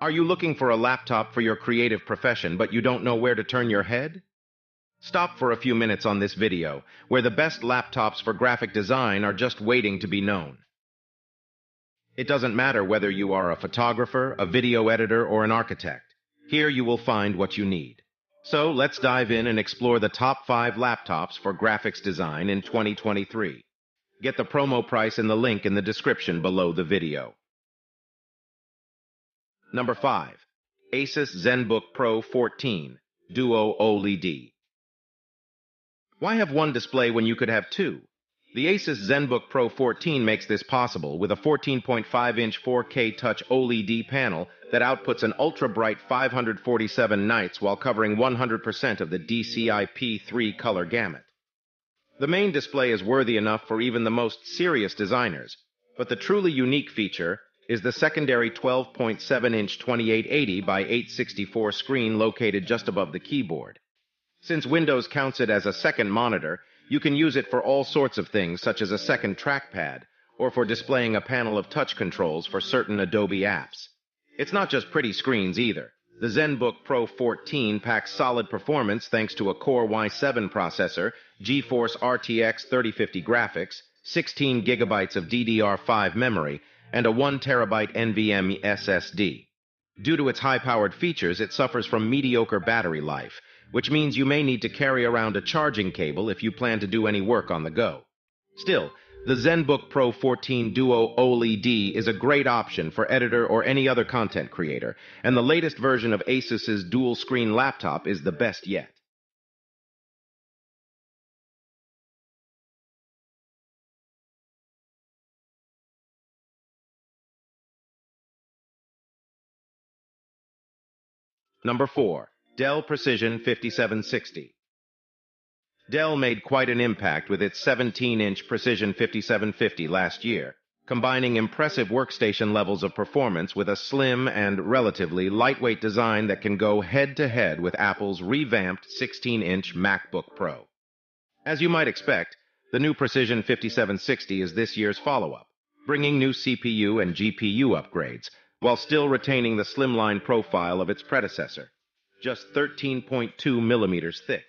Are you looking for a laptop for your creative profession, but you don't know where to turn your head? Stop for a few minutes on this video, where the best laptops for graphic design are just waiting to be known. It doesn't matter whether you are a photographer, a video editor, or an architect. Here you will find what you need. So let's dive in and explore the top 5 laptops for graphics design in 2023. Get the promo price in the link in the description below the video. Number 5. Asus Zenbook Pro 14 Duo OLED. Why have one display when you could have two? The Asus Zenbook Pro 14 makes this possible with a 14.5-inch 4K touch OLED panel that outputs an ultra-bright 547 nits while covering 100% of the DCI-P3 color gamut. The main display is worthy enough for even the most serious designers, but the truly unique feature is the secondary 12.7-inch 2880 by 864 screen located just above the keyboard. Since Windows counts it as a second monitor, you can use it for all sorts of things such as a second trackpad, or for displaying a panel of touch controls for certain Adobe apps. It's not just pretty screens either. The Zenbook Pro 14 packs solid performance thanks to a Core i7 processor, GeForce RTX 3050 graphics, 16 GB of DDR5 memory, and a 1 TB NVMe SSD. Due to its high-powered features, it suffers from mediocre battery life, which means you may need to carry around a charging cable if you plan to do any work on the go. Still, the Zenbook Pro 14 Duo OLED is a great option for editor or any other content creator, and the latest version of Asus's dual-screen laptop is the best yet. Number 4. Dell Precision 5760. Dell made quite an impact with its 17-inch Precision 5750 last year, combining impressive workstation levels of performance with a slim and relatively lightweight design that can go head-to-head with Apple's revamped 16-inch MacBook Pro. As you might expect, the new Precision 5760 is this year's follow-up, bringing new CPU and GPU upgrades, while still retaining the slimline profile of its predecessor, just 13.2 millimeters thick.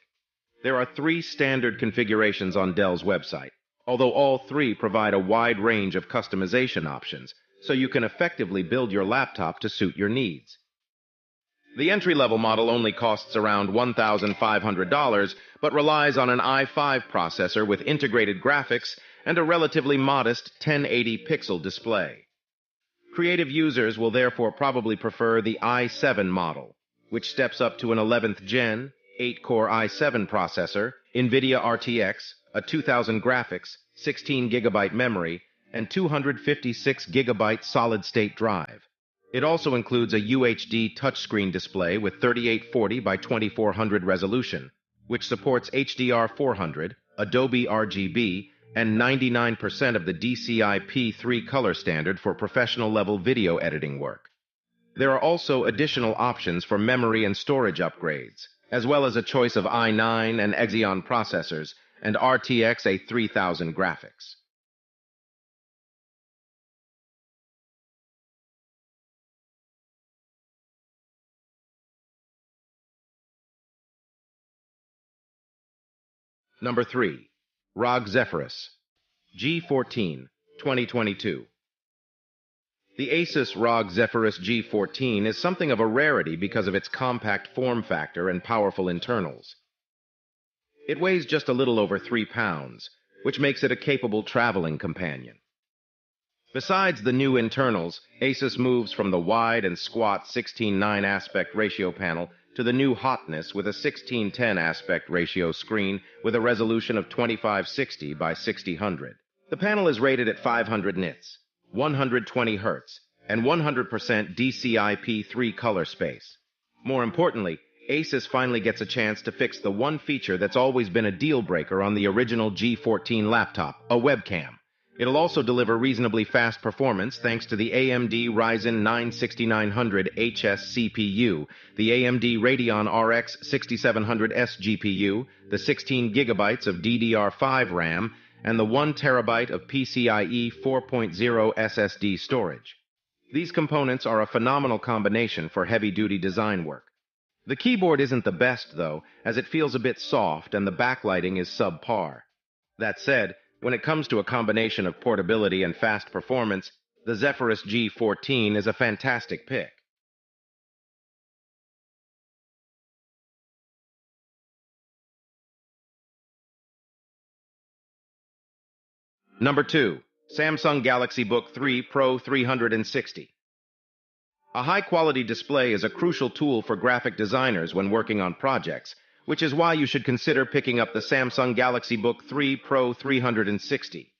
There are 3 standard configurations on Dell's website, although all 3 provide a wide range of customization options, so you can effectively build your laptop to suit your needs. The entry-level model only costs around $1,500, but relies on an i5 processor with integrated graphics and a relatively modest 1080 pixel display. Creative users will therefore probably prefer the i7 model, which steps up to an 11th Gen, 8-core i7 processor, NVIDIA RTX, a 2000 graphics, 16 GB memory, and 256 GB solid-state drive. It also includes a UHD touchscreen display with 3840 by 2400 resolution, which supports HDR400, Adobe RGB, and 99% of the DCI-P3 color standard for professional-level video editing work. There are also additional options for memory and storage upgrades, as well as a choice of i9 and Xeon processors and RTX A3000 graphics. Number 3. ROG Zephyrus G14 2022. The Asus ROG Zephyrus G14 is something of a rarity because of its compact form factor and powerful internals. It weighs just a little over 3 pounds, which makes it a capable traveling companion. Besides the new internals, Asus moves from the wide and squat 16:9 aspect ratio panel to the new hotness with a 16:10 aspect ratio screen with a resolution of 2560 by 6000. The panel is rated at 500 nits, 120 Hz, and 100% DCI-P3 color space. More importantly, Asus finally gets a chance to fix the one feature that's always been a deal breaker on the original G14 laptop, a webcam. It'll also deliver reasonably fast performance thanks to the AMD Ryzen 9 6900HS CPU, the AMD Radeon RX 6700S GPU, the 16 GB of DDR5 RAM, and the 1 TB of PCIe 4.0 SSD storage. These components are a phenomenal combination for heavy-duty design work. The keyboard isn't the best, though, as it feels a bit soft and the backlighting is subpar. That said, when it comes to a combination of portability and fast performance, the Zephyrus G14 is a fantastic pick. Number 2. Samsung Galaxy Book 3 Pro 360. A high-quality display is a crucial tool for graphic designers when working on projects, which is why you should consider picking up the Samsung Galaxy Book 3 Pro 360.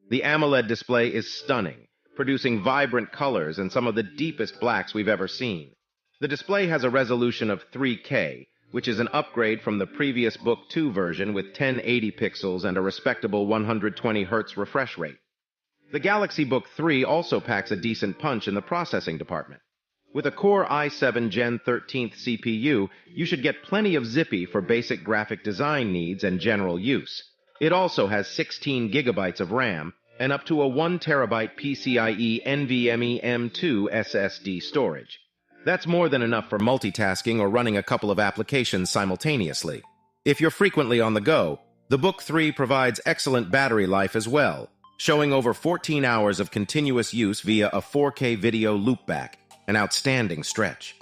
The AMOLED display is stunning, producing vibrant colors and some of the deepest blacks we've ever seen. The display has a resolution of 3K, which is an upgrade from the previous Book 2 version with 1080 pixels and a respectable 120 Hz refresh rate. The Galaxy Book 3 also packs a decent punch in the processing department. With a Core i7 Gen 13th CPU, you should get plenty of zippy for basic graphic design needs and general use. It also has 16 gigabytes of RAM and up to a 1 terabyte PCIe NVMe M2 SSD storage. That's more than enough for multitasking or running a couple of applications simultaneously. If you're frequently on the go, the Book 3 provides excellent battery life as well, showing over 14 hours of continuous use via a 4K video loopback, an outstanding stretch.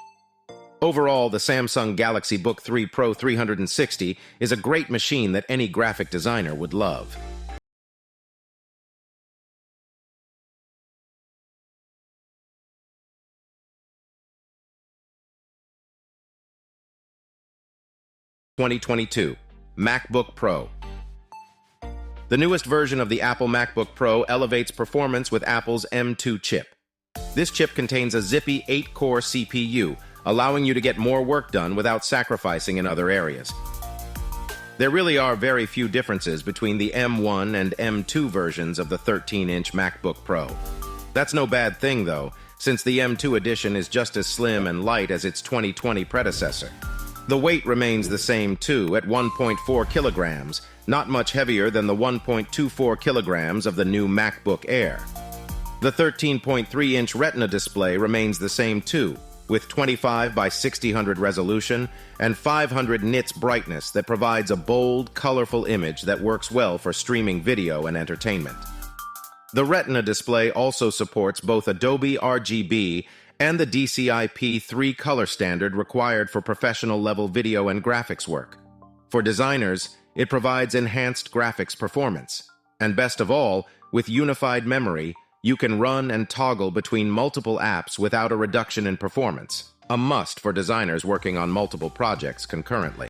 Overall, the Samsung Galaxy Book 3 Pro 360 is a great machine that any graphic designer would love. (2022) MacBook Pro. The newest version of the Apple MacBook Pro elevates performance with Apple's M2 chip. This chip contains a zippy 8-core CPU, allowing you to get more work done without sacrificing in other areas. There really are very few differences between the M1 and M2 versions of the 13-inch MacBook Pro. That's no bad thing, though, since the M2 edition is just as slim and light as its 2020 predecessor. The weight remains the same too, at 1.4 kilograms, not much heavier than the 1.24 kilograms of the new MacBook Air. The 13.3-inch Retina display remains the same too, with 25 by 6000 resolution and 500 nits brightness that provides a bold, colorful image that works well for streaming video and entertainment. The Retina display also supports both Adobe RGB and the DCI-P3 color standard required for professional-level video and graphics work. For designers, it provides enhanced graphics performance. And best of all, with unified memory, you can run and toggle between multiple apps without a reduction in performance, a must for designers working on multiple projects concurrently.